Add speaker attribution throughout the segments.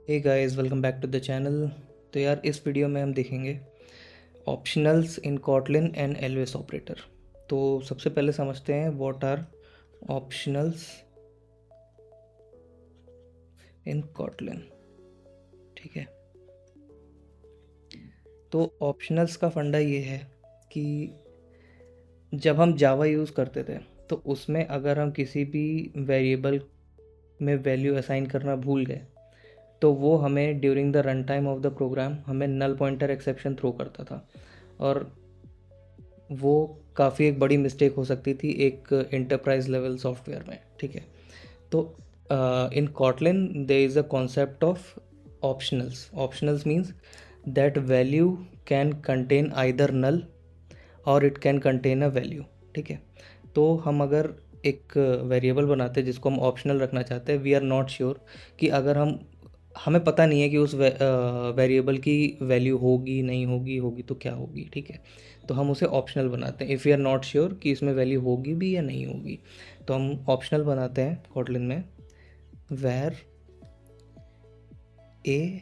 Speaker 1: Hey guys, welcome back to the channel. तो यार इस वीडियो में हम देखेंगे optionals in Kotlin and Elvis operator. तो सबसे पहले समझते हैं what are optionals in Kotlin. ठीक है, तो ऑप्शनल्स का फंडा ये है कि जब हम जावा यूज़ करते थे तो उसमें अगर हम किसी भी वेरिएबल में वैल्यू असाइन करना भूल गए तो वो हमें during the run time of the program हमें नल पॉइंटर एक्सेप्शन थ्रो करता था। और वो काफ़ी एक बड़ी मिस्टेक हो सकती थी एक इंटरप्राइज लेवल सॉफ्टवेयर में। ठीक है, तो in Kotlin there is a concept of optionals. Optionals means that value can contain either null or it can contain a value. ठीक है, तो हम अगर एक वेरिएबल बनाते हैं जिसको हम ऑप्शनल रखना चाहते हैं, वी आर नॉट श्योर कि अगर हमें पता नहीं है कि उस वेरिएबल की वैल्यू होगी नहीं होगी, होगी तो क्या होगी। ठीक है, तो हम उसे ऑप्शनल बनाते हैं। If we are not sure कि इसमें वैल्यू होगी भी या नहीं होगी तो हम ऑप्शनल बनाते हैं कोटलिन में। Var a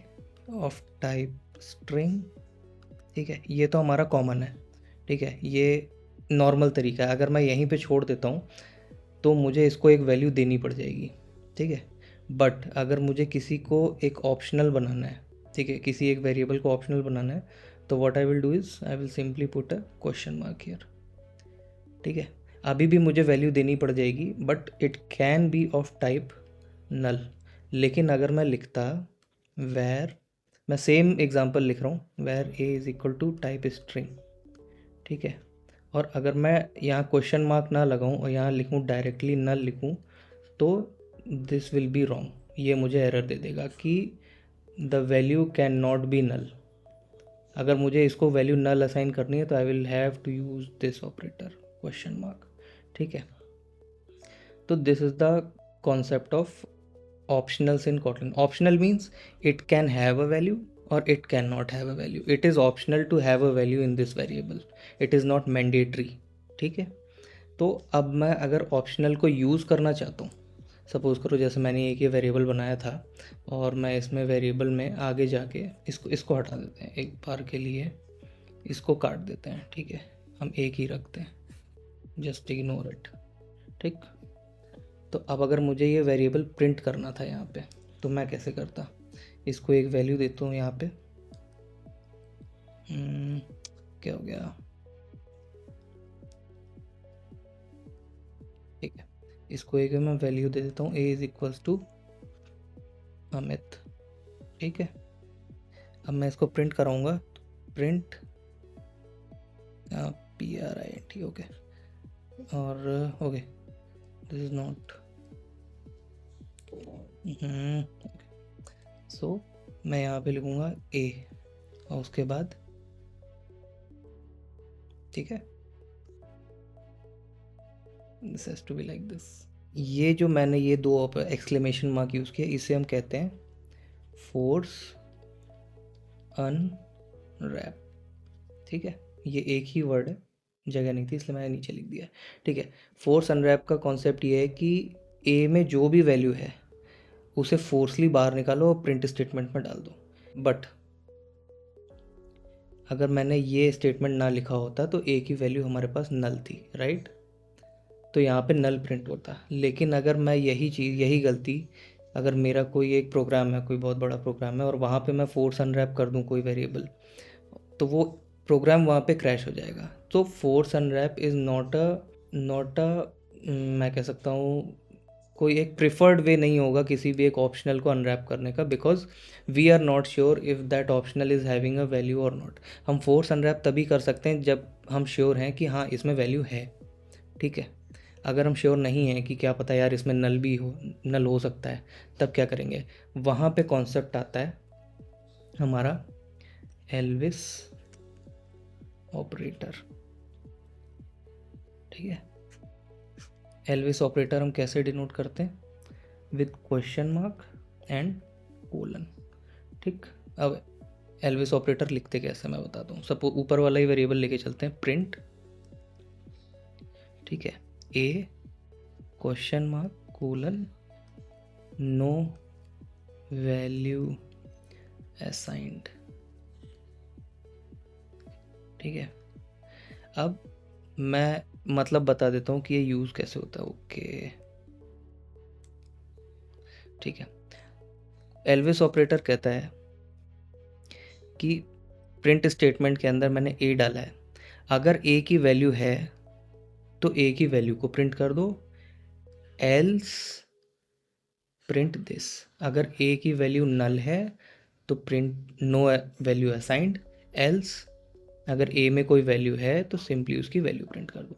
Speaker 1: of type string. ठीक है, ये तो हमारा कॉमन है। ठीक है, ये नॉर्मल तरीका है। अगर मैं यहीं पे छोड़ देता हूँ तो मुझे इसको एक वैल्यू देनी पड़ जाएगी। ठीक है, बट अगर मुझे किसी को एक ऑप्शनल बनाना है, ठीक है, किसी एक वेरिएबल को ऑप्शनल बनाना है, तो what I will do is I will simply put a question mark here. ठीक है, अभी भी मुझे वैल्यू देनी पड़ जाएगी but it can be of type null. लेकिन अगर मैं लिखता वेर, मैं सेम एग्जांपल लिख रहा हूँ, var a is equal to type string. ठीक है, और अगर मैं यहाँ क्वेश्चन मार्क ना लगाऊँ और यहाँ लिखूँ डायरेक्टली नल लिखूँ तो दिस विल बी रॉन्ग। ये मुझे एरर दे देगा कि the value can not be null. अगर मुझे इसको वैल्यू नल असाइन करनी है तो I will have to use this operator question mark. ठीक है, तो this is the concept of optionals in Kotlin. Optional means it can have a value or it can not have a value. It is optional to have a value in this variable, it is not mandatory. ठीक है, तो अब मैं अगर optional को use करना चाहता हूँ, सपोज़ करो जैसे मैंने एक ये वेरिएबल बनाया था और मैं इसमें वेरिएबल में आगे जाके इसको इसको हटा देते हैं एक बार के लिए, इसको काट देते हैं। ठीक है, हम एक ही रखते हैं, जस्ट इग्नोर इट। ठीक, तो अब अगर मुझे ये वेरिएबल प्रिंट करना था यहाँ पे तो मैं कैसे करता, इसको एक वैल्यू देता हूँ यहाँ पे। क्या हो गया, ठीक है, इसको एक मैं वैल्यू दे देता हूँ, a is equals to Amit. ठीक है, अब मैं इसको प्रिंट कराऊंगा, प्रिंट PRINT। ओके, और okay this is not, so मैं यहाँ पे लिखूँगा ए और उसके बाद, ठीक है, this has to be like this. ये जो मैंने ये दो एक्सक्लेमेशन मार्क यूज़ किया, इसे हम कहते हैं फोर्स अनरैप। ठीक है, ये एक ही वर्ड है, जगह नहीं थी इसलिए मैंने नीचे लिख दिया। ठीक है, फोर्स अनरैप का कॉन्सेप्ट ये है कि ए में जो भी वैल्यू है उसे फोर्सली बाहर निकालो और प्रिंट स्टेटमेंट में डाल दो। बट अगर मैंने ये स्टेटमेंट ना लिखा होता तो ए की वैल्यू हमारे पास नल थी, राइट, तो यहाँ पे नल प्रिंट होता। लेकिन अगर मैं यही चीज़, यही गलती, अगर मेरा कोई एक प्रोग्राम है, कोई बहुत बड़ा प्रोग्राम है और वहाँ पे मैं फोर्स अनरैप कर दूँ कोई वेरिएबल, तो वो प्रोग्राम वहाँ पे क्रैश हो जाएगा। तो force unwrap is not a मैं कह सकता हूँ कोई एक प्रिफर्ड वे नहीं होगा किसी भी एक ऑप्शनल को अनरैप करने का, because we are not sure if that optional is having a value और नॉट। हम फोर्स अनरैप तभी कर सकते हैं जब हम श्योर हैं कि हाँ इसमें वैल्यू है। ठीक है, अगर हम श्योर नहीं हैं कि क्या पता यार इसमें नल हो सकता है, तब क्या करेंगे, वहाँ पे कॉन्सेप्ट आता है हमारा एल्विस ऑपरेटर। ठीक है, एल्विस ऑपरेटर हम कैसे डिनोट करते हैं, with question mark and colon. ठीक, अब एल्विस ऑपरेटर लिखते कैसे मैं बताता हूँ। सब ऊपर वाला ही वेरिएबल लेके चलते हैं, प्रिंट, ठीक है, A question mark colon no value assigned. ठीक है, अब मैं मतलब बता देता हूँ कि ये यूज़ कैसे होता है। ओके, ठीक है। एल्विस ऑपरेटर कहता है कि प्रिंट स्टेटमेंट के अंदर मैंने ए डाला है, अगर ए की वैल्यू है तो ए की वैल्यू को प्रिंट कर दो, एल्स प्रिंट दिस। अगर ए की वैल्यू नल है तो print no value assigned, else अगर ए में कोई वैल्यू है तो सिंपली उसकी वैल्यू प्रिंट कर दो।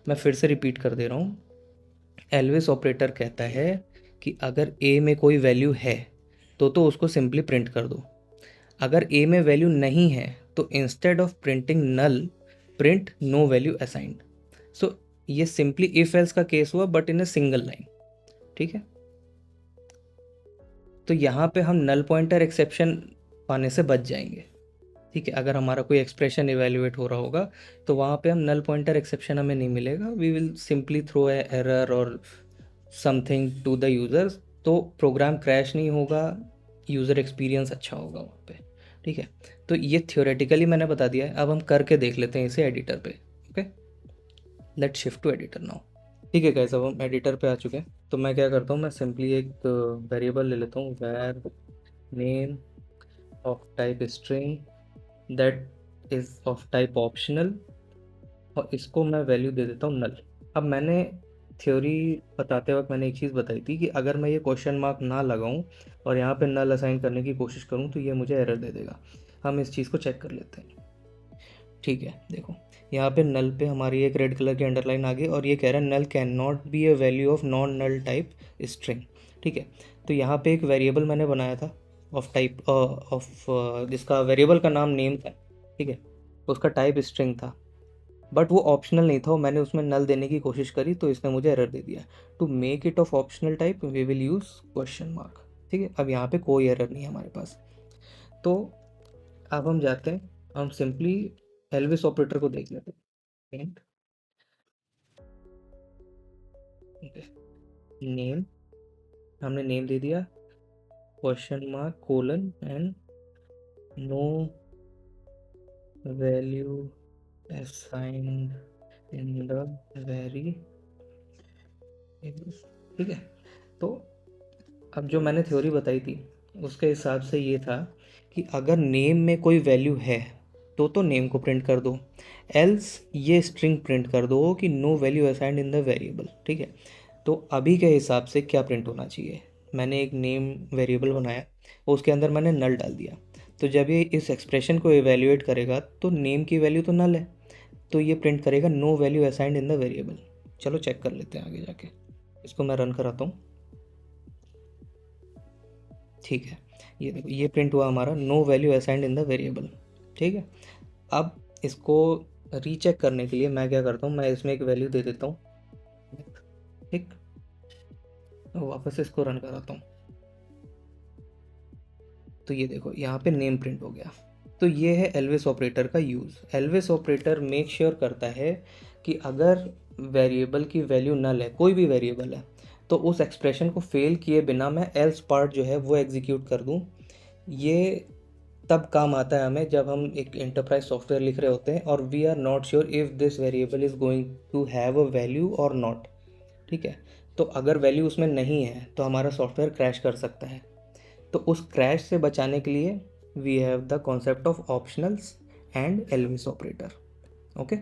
Speaker 1: मैं फिर से रिपीट कर दे रहा हूँ। एल्विस ऑपरेटर कहता है कि अगर ए में कोई वैल्यू है तो उसको सिंपली प्रिंट कर दो। अगर ए में वैल्यू नहीं है तो instead of printing null, print no value assigned. So ये सिंपली इफ एल्स का केस हुआ but in a single line. ठीक है, तो यहाँ पे हम नल पॉइंटर एक्सेप्शन पाने से बच जाएंगे। ठीक है, अगर हमारा कोई एक्सप्रेशन इवेल्युएट हो रहा होगा तो वहाँ पे हम नल पॉइंटर एक्सेप्शन हमें नहीं मिलेगा, we will simply throw a error और समथिंग टू द यूज़र्स। तो प्रोग्राम क्रैश नहीं होगा, यूज़र एक्सपीरियंस अच्छा होगा वहाँ पे। ठीक है, तो ये थियोरेटिकली मैंने बता दिया है, अब हम करके देख लेते हैं इसे एडिटर पे। Okay, let's shift to editor now. ठीक है गाइस, अब हम एडिटर पे आ चुके हैं। तो मैं क्या करता हूँ, मैं सिंपली एक वेरिएबल ले लेता हूँ, वैर name of type string that is of type optional, और इसको मैं वैल्यू दे देता हूँ नल। अब मैंने थ्योरी बताते वक्त मैंने एक चीज़ बताई थी कि अगर मैं ये क्वेश्चन मार्क ना लगाऊं और यहाँ पे नल असाइन करने की कोशिश करूँ तो ये मुझे एरर दे देगा। हम इस चीज़ को चेक कर लेते हैं। ठीक है, देखो यहाँ पे नल पे हमारी एक रेड कलर की अंडरलाइन आ गई और ये कह रहा है null can not be a value of non null type string. ठीक है, तो यहाँ पे एक वेरिएबल मैंने बनाया था ऑफ टाइप ऑफ जिसका वेरिएबल का नाम नेम था। ठीक है, उसका टाइप स्ट्रिंग था बट वो ऑप्शनल नहीं था, और मैंने उसमें नल देने की कोशिश करी तो इसने मुझे एरर दे दिया। To make it of optional type we will use question mark. ठीक है, अब यहाँ पे कोई एरर नहीं है हमारे पास। तो अब हम जाते हैं, हम सिंपली एल्विस ऑपरेटर को देख लेते हैं। नेम, हमने नेम दे दिया, question mark colon and no value assigned in the very. ठीक है, तो अब जो मैंने थ्योरी बताई थी उसके हिसाब से ये था कि अगर नेम में कोई वैल्यू है तो नेम को प्रिंट कर दो, एल्स ये स्ट्रिंग प्रिंट कर दो कि no value assigned in the variable. ठीक है, तो अभी के हिसाब से क्या प्रिंट होना चाहिए, मैंने एक नेम वेरिएबल बनाया और उसके अंदर मैंने नल डाल दिया। तो जब ये इस एक्सप्रेशन को इवेल्युएट करेगा तो नेम की वैल्यू तो नल है, तो ये प्रिंट करेगा no value assigned in the variable. चलो चेक कर लेते हैं आगे जाके, इसको मैं रन कराता हूँ। ठीक है, ये देखो ये प्रिंट हुआ हमारा no value assigned in the variable. ठीक है, अब इसको रीचेक करने के लिए मैं क्या करता हूँ, मैं इसमें एक वैल्यू दे देता हूँ। ठीक, वापस इसको रन कराता हूँ। तो ये देखो यहाँ पे नेम प्रिंट हो गया। तो ये है एल्विस ऑपरेटर का use. Elvis operator make sure करता है कि अगर वेरिएबल की वैल्यू नल है, कोई भी वेरिएबल है, तो उस एक्सप्रेशन को फेल किए बिना मैं एल्स पार्ट जो है वो एग्जीक्यूट कर दूँ। ये तब काम आता है हमें जब हम एक एंटरप्राइज सॉफ्टवेयर लिख रहे होते हैं और we are not sure if this variable is going to have a value और नॉट। ठीक है, तो अगर वैल्यू उसमें नहीं है तो हमारा सॉफ्टवेयर क्रैश कर सकता है। तो उस क्रैश से बचाने के लिए we have the concept of optionals and Elvis operator. Okay,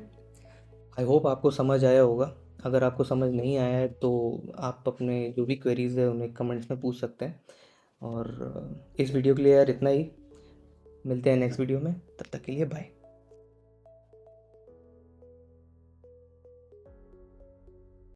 Speaker 1: I hope आपको समझ आया होगा। अगर आपको समझ नहीं आया है तो आप अपने जो भी क्वेरीज है उन्हें कमेंट्स में पूछ सकते हैं। और इस वीडियो के लिए यार इतना ही, मिलते हैं नेक्स्ट वीडियो में, तब तक के लिए बाय।